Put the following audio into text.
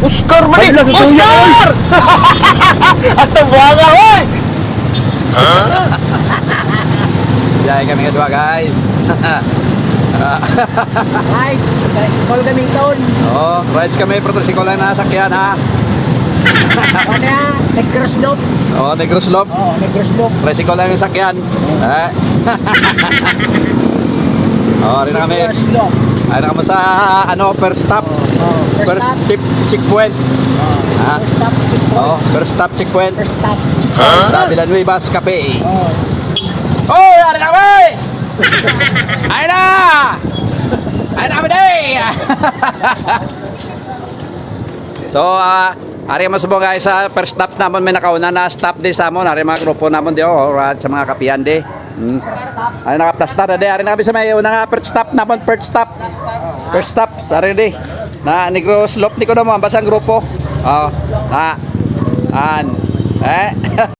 Oscar man Ay, nasusuya ka, Oscar! Hasta buwaga, hoy! Biyahe kami nga guys. Rides, tricycle kaming taon. Oh, rides kami protosikol lang na sakyan ha. Ano ya? Negros loop. Oh, Negros Slope. Oo, Negros loop. Tricycle lang yung sakyan. Eh. Oh, rin na kami. Negros loop. Ay na kami sa ano, first stop. Oo, First checkpoint. Ha? First stop, checkpoint. Oh, first stop checkpoint. First stop, Sa Villanueva Cafe. Oo. Oh, ari na kami! Ay na! Ay na kami day! So, ari mo subong guys sa first stop naman may nakauna na stop din sa amon, ari mga grupo namon di sa mga kapiyan di. Ari nakaplastar di, ari na kami sa may una nga first stop namon, first stop. First stop, ari di. Na Negros Slope ni ko naman basang grupo. Oh, an.